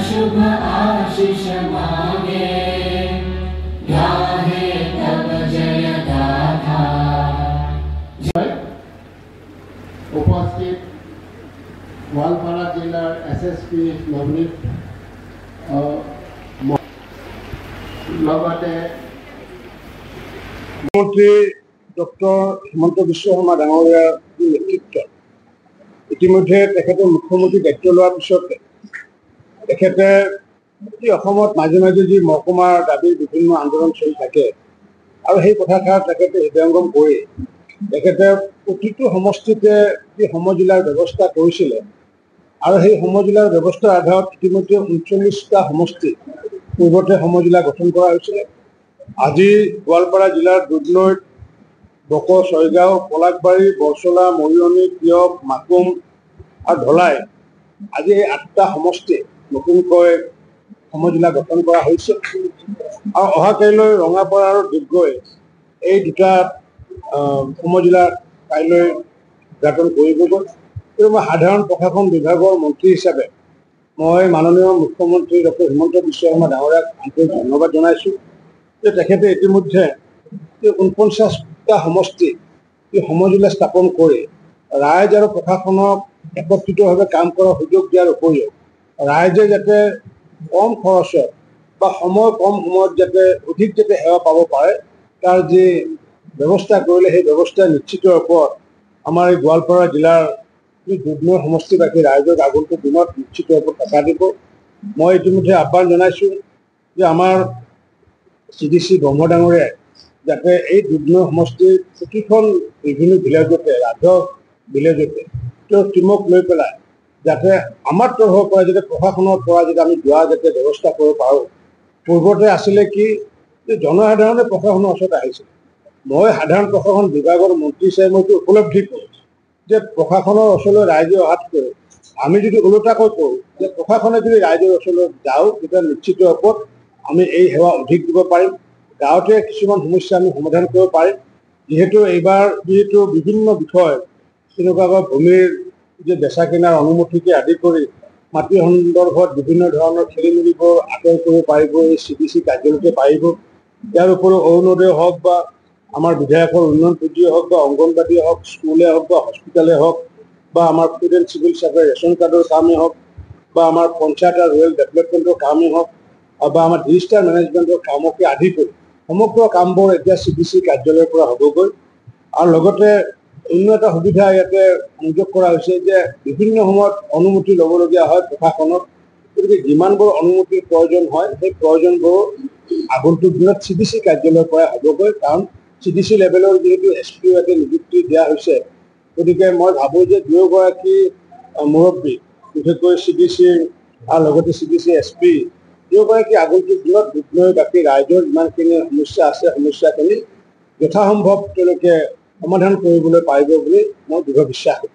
शुभ आशीष मांगे गाहे तब जय गाथा। उपस्थित गोवालपाड़ा जिलार एसएसपी नवनीत मुख्यमंत्री डॉक्टर हिमंत विश्व शर्मा डांगरियार नेतृत्व इतिमध्ये मुख्यमंत्री दायित्व लोৱাৰ পিছতে মাজে মাজে যি মহকুমাৰ দাবীৰ বিভিন্ন আন্দোলন চলি থাকে আৰু সেই কথাষাৰ হৃদয়ঙ্গম কৰি প্ৰতিটো সমষ্টিতে যি সমজিলাৰ ব্যৱস্থা কৰিছিলে আৰু সেই সমজিলাৰ ব্যৱস্থাৰ আধাৰত ইতিমধ্যে 39টা সমষ্টি পূৰ্বতে সমজিলা গঠন কৰা হৈছিলে। আজি গোৱালপাৰা জিলাৰ দুধনৈত বক ছয়গাঁও পলাকবাৰী বৰচলা মৰিয়নি তিয়ক মাকুম আৰু ঢলাই আজি এই 8টা সমষ্টি নতুনকৈ সমজিলা গঠন কৰা হৈছে আৰু অহাকাইলৈ ৰঙাপাৰা আৰু ডিগবৈ এই দুটা সমজিলা কাইলৈ উদ্ঘাটন কৰিবগৈ। মই সাধাৰণ প্ৰশাসন বিভাগৰ মন্ত্ৰী হিচাপে মই মাননীয় মুখ্যমন্ত্ৰী ডক্টৰ হিমন্ত বিশ্ব শৰ্মা ডাঙৰীয়াক আন্তৰিক ধন্যবাদ জনাইছোঁ যে তেখেতে ইতিমধ্যে 49টা সমষ্টি সমজিলা স্থাপন কৰি ৰাইজ আৰু প্ৰশাসনক একত্ৰিতভাৱে কাম কৰাৰ সুযোগ দিয়াৰ উপৰিও ৰাইজে যাতে কম খৰচত বা কম সময়ত যাতে অধিক সেৱা পাব পাৰে তাৰ যি ব্যৱস্থা কৰিলে সেই ব্যৱস্থা নিশ্চিত ওপৰত আমাৰ এই গোৱালপাৰা জিলাৰ দুধনৈ সমষ্টিবাসী ৰাইজক আগন্তুক দিনত নিশ্চিত ওপৰত টকা দিব। মই ইতিমধ্যে আহ্বান জনাইছোঁ যে আমাৰ CDC ব্ৰহ্ম ডাঙৰীয়াই যাতে এই দুধনৈ সমষ্টিৰ প্ৰতিখন ৰেভিনিউ ভিলেজতে ৰাজহ ভিলেজতে তেওঁ টিমক লৈ পেলাই যাতে আমাৰ তৰফৰ পৰা যাতে প্ৰশাসনৰ পৰা যাতে আমি যোৱা যাতে ব্যৱস্থা কৰিব পাৰোঁ। পূৰ্বতে আছিলে কি যে জনসাধাৰণে প্ৰশাসনৰ ওচৰত আহিছিল, মই সাধাৰণ প্ৰশাসন বিভাগৰ মন্ত্ৰী হিচাপে মই উপলব্ধি কৰোঁ যে প্ৰশাসনৰ ওচৰলৈ ৰাইজে অহাতকৈ আমি যদি ওলোটাকৈ কৰোঁ যে প্ৰশাসনে যদি ৰাইজৰ ওচৰলৈ যাওঁ তেতিয়া নিশ্চিত ওপৰত আমি এই সেৱা অধিক দিব পাৰিম। গাঁৱতে কিছুমান সমস্যা আমি সমাধান কৰিব পাৰিম। এইবাৰ বিভিন্ন বিষয় তেনেকুৱাকৈ ভূমিৰ যে বেচা কিনাৰ অনুমতিকে আদি কৰি মাটি সন্দৰ্ভত বিভিন্ন ধৰণৰ খেলি মেলিবোৰ আঁতৰ কৰিব পাৰিব এই CDC কাৰ্যালয়তে পাৰিব। ইয়াৰ উপৰিও অৰুণোদয় হওক বা আমাৰ বিধায়কৰ উন্নয়ন পুঁজিয়ে হওক বা অংগনবাড়ীয়ে হওক, স্কুলে হওক বা হস্পিটেলে হওক বা আমাৰ food and civil supply ration কাৰ্ডৰ কামেই হওক বা আমাৰ পঞ্চায়ত আৰু ৰুৰেল ডেভেলপমেণ্টৰ কামেই হওক বা আমাৰ ডিজিটেল মেনেজমেণ্টৰ কামকে আদি কৰি সমগ্ৰ কামবোৰ এতিয়া CDC কাৰ্যালয়ৰ পৰা হ'বগৈ। আৰু লগতে অন্য এটা সুবিধা ইয়াতে সংযোগ কৰা হৈছে যে বিভিন্ন সময়ত অনুমতি ল'বলগীয়া হয় প্ৰশাসনত, গতিকে যিমানবোৰ অনুমতিৰ প্ৰয়োজন হয় সেই প্ৰয়োজনবোৰ আগন্তুক দিনত CDC কাৰ্যালয়ৰ পৰা হ'বগৈ। কাৰণ CDC লেভেলৰ যিহেতু SP ইয়াতে নিযুক্তি দিয়া হৈছে, গতিকে মই ভাবোঁ যে দুয়োগৰাকী মুৰব্বী বিশেষকৈ CDC আৰু লগতে CDC SP দুয়োগৰাকী আগন্তুক দিনত দুধনৈবাসী ৰাইজৰ যিমানখিনি সমস্যা আছে সমস্যাখিনি যথাসম্ভৱ তেওঁলোকে সমাধান কৰিবলৈ পাৰিব বুলি মই দৃঢ় বিশ্বাস কৰোঁ।